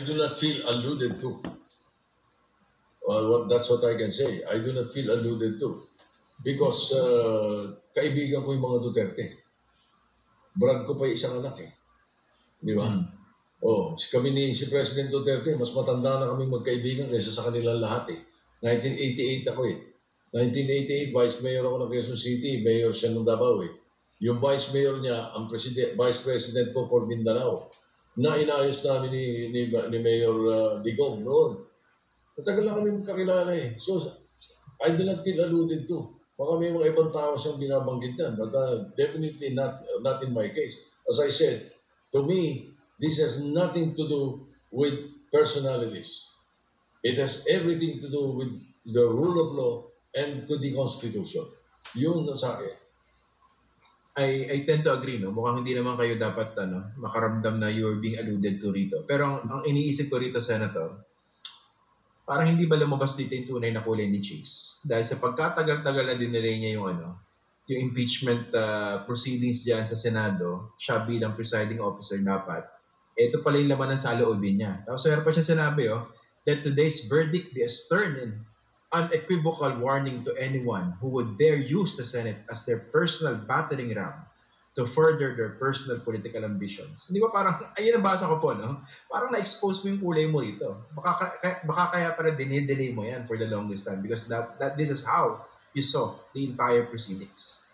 do not feel alluded to. That's what I can say. I do not feel alluded to. Because kaibigan ko yung mga Duterte. Brad ko pa yung isang anak eh. Di ba? Si President Duterte, mas matanda na kami magkaibigan kaysa sa kanilang lahat eh. 1988 ako eh. 1988, Vice Mayor ako ng Quezon City, Mayor siya ng Davao eh. Yung Vice Mayor niya, ang Vice President ko for Mindanao, na inayos namin ni Mayor Digong noon. Matagal na kami magkakilala eh. So, I do not feel alluded to. Baka may mga ibang tao siyang binabanggit yan, but definitely not in my case. As I said, to me, this has nothing to do with personalities. It has everything to do with the rule of law and with the Constitution. Yun na sa akin. I tend to agree, no? Mukhang hindi naman kayo dapat makaramdam na you're being alluded to rito. Pero ang iniisip ko rito, Senator, parang hindi ba lumabas dito yung tunay na kulay ni Chase? Dahil sa pagkatagal-tagal na dinelay niya yung impeachment proceedings diyan sa Senado, siya bilang presiding officer dapat, ito pala yung laman ng saloobin niya. Tapos meron pa siya sinabi, let today's verdict be a stern and unequivocal warning to anyone who would dare use the Senate as their personal battering ram to further their personal political ambitions. Hindi ba parang, ayun ang basa ko po, no? Parang na-expose mo yung kulay mo rito. Baka kaya para dinidelay mo yan for the longest time because that this is how you saw the entire proceedings.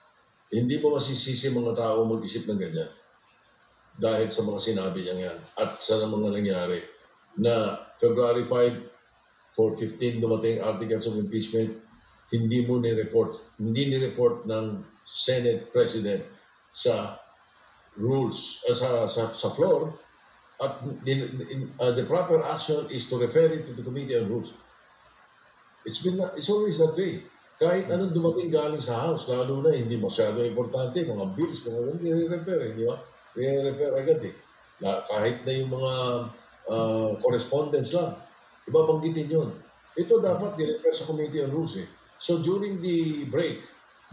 Hindi mo masisisi mga tao mag-isip ng ganyan dahil sa mga sinabi niya yan at sa mga nangyari na February 5, 415 dumating articles of impeachment, hindi ni-report ng Senate President sa rules, sa floor, at the proper action is to refer it to the Committee on Rules. It's always that way. Kahit anong dumating galing sa House, lalo na hindi masyado importante, mga bills, mga nire-refer, di ba? Nire-refer agad eh. Kahit na yung mga correspondence lang, ibabanggitin yun. Ito dapat nire-refer sa Committee on Rules eh. So during the break,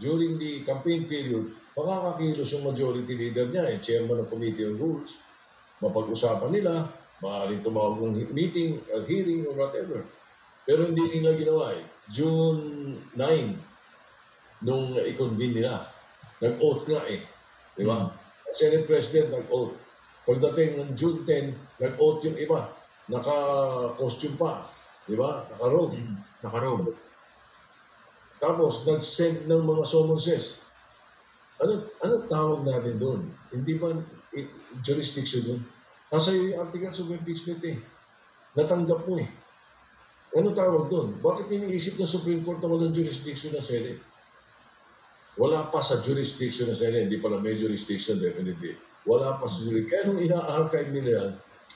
during the campaign period, makakakilos yung majority leader niya eh, chairman ng Committee on Rules, mapag-usapan nila, maaaring tumawag ng meeting, hearing, or whatever. Pero hindi nila ginawa eh. June 9, nung i-convene nila, nag-oath nga eh. Di ba? Senate President nag-oath. Pagdating ng June 10, nag-oath yung iba. Naka-costume pa. Di ba? Naka-robe. Naka-robe. Tapos, nag-send ng mga summonses. Ano tawag natin doon? Hindi ba jurisdiction doon? Nasa yung articles of impeachment eh. Natanggap mo eh. Ano tawag doon? Bakit iniisip ng Supreme Court na walang jurisdiction na Senate? Wala pa sa jurisdiction na Senate. Hindi pala may jurisdiction, definitely. Wala pa sa jurisdiction. Kaya nung ina-archive nila yan,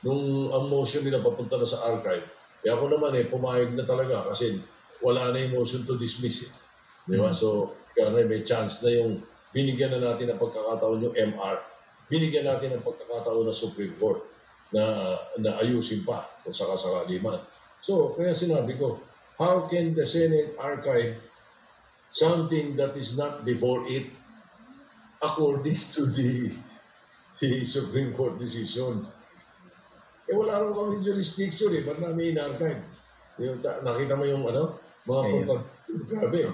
nung ang motion nila papunta na sa archive, kaya ako naman eh, pumayag na talaga kasi wala na yung motion to dismiss eh. Di ba? So, kaya may chance na yung binigyan na natin ng pagkakataon yung MR. Binigyan natin ng pagkakataon ng Supreme Court na ayusin pa kung sakasakali man. So, kaya sinabi ko, how can the Senate archive something that is not before it according to the Supreme Court decision? Eh, wala rin kami jurisdiction eh. Ba't namin in-archive? Nakita mo yung mga grabe.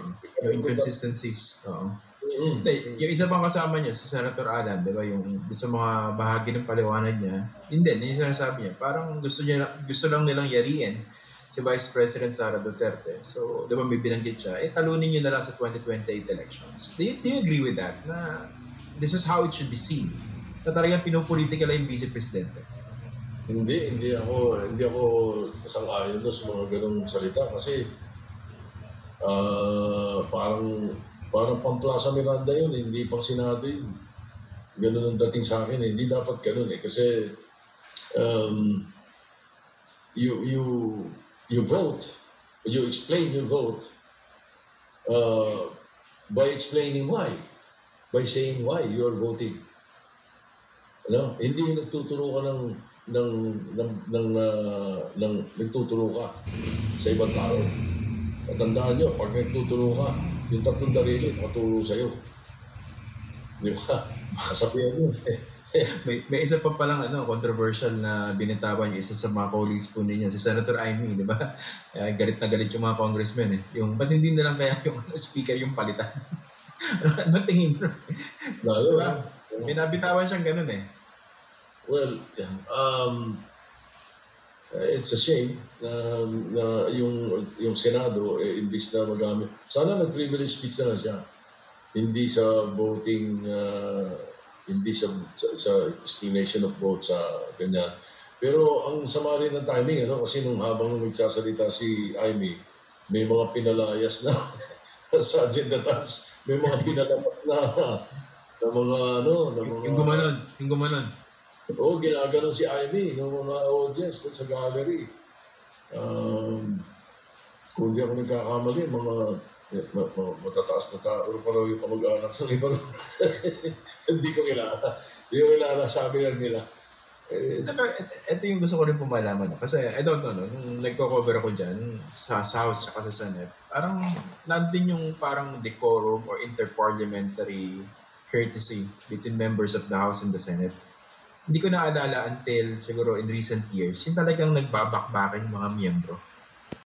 Yung inconsistencies. Oo. Yung isa pang kasama niya, si Senator Alan, di ba, yung sa mga bahagi ng paliwanag niya, hindi, yung sinasabi niya, parang gusto lang nilang yariin si Vice President Sara Duterte. So, di ba may binanggit siya, talunin niyo na lang sa 2028 elections. Do you agree with that? Na this is how it should be seen? Na talagang pinupolitika lang yung Vice Presidente? Hindi ako kasang-ayon doon sa mga ganong salita kasi parang pang-Plaza Miranda yun, hindi pang Senado yun. Ganun ang dating sa akin, hindi dapat ganun eh. Kasi you vote, you explain your vote by explaining why, by saying why you are voting. Hindi yung nagtuturo ka nagtuturo ka sa ibang tao. Matandaan nyo, pag nagtuturo ka, yung 3 dalili, nakaturo sa'yo. Di ba? Kasabihan nyo. may isa pa palang controversial na binitawan yung isa sa mga colleagues po ninyo, si Senator Amy, di ba? Galit na galit yung mga congressmen eh. Yung, ba't hindi na lang kaya yung speaker yung palitan? Ano tingin mo? Lalo, Diba? May nabitawan siyang ganun eh. well, it's a shame na yung Senado, imbis na magamit. Sana nag-privilege speech na lang siya. Hindi sa voting, hindi sa explanation of vote sa ganyan. Pero ang sama rin ng timing, kasi nung habang nagsasalita si Amy, may mga pinalayas na sa agenda times, may mga pinalapas na mga na mga... Yung gumanon. Oo, ginaganon si Ivy ng mga audience sa gallery. Kung di ako nagkakamali, mga matataas na tao pa raw yung kamag-anak ng iba. Hindi ko kilala. Hindi ko kilala, sabi lang nila. Ito yung gusto ko rin pumalaman. Kasi I don't know, nung nagko-cover ako dyan sa House at sa Senate, parang nandun yung parang decorum or interparliamentary courtesy between members of the House and the Senate. Hindi ko naalala until siguro in recent years, yung talagang nagbabakbakan yung mga miyembro.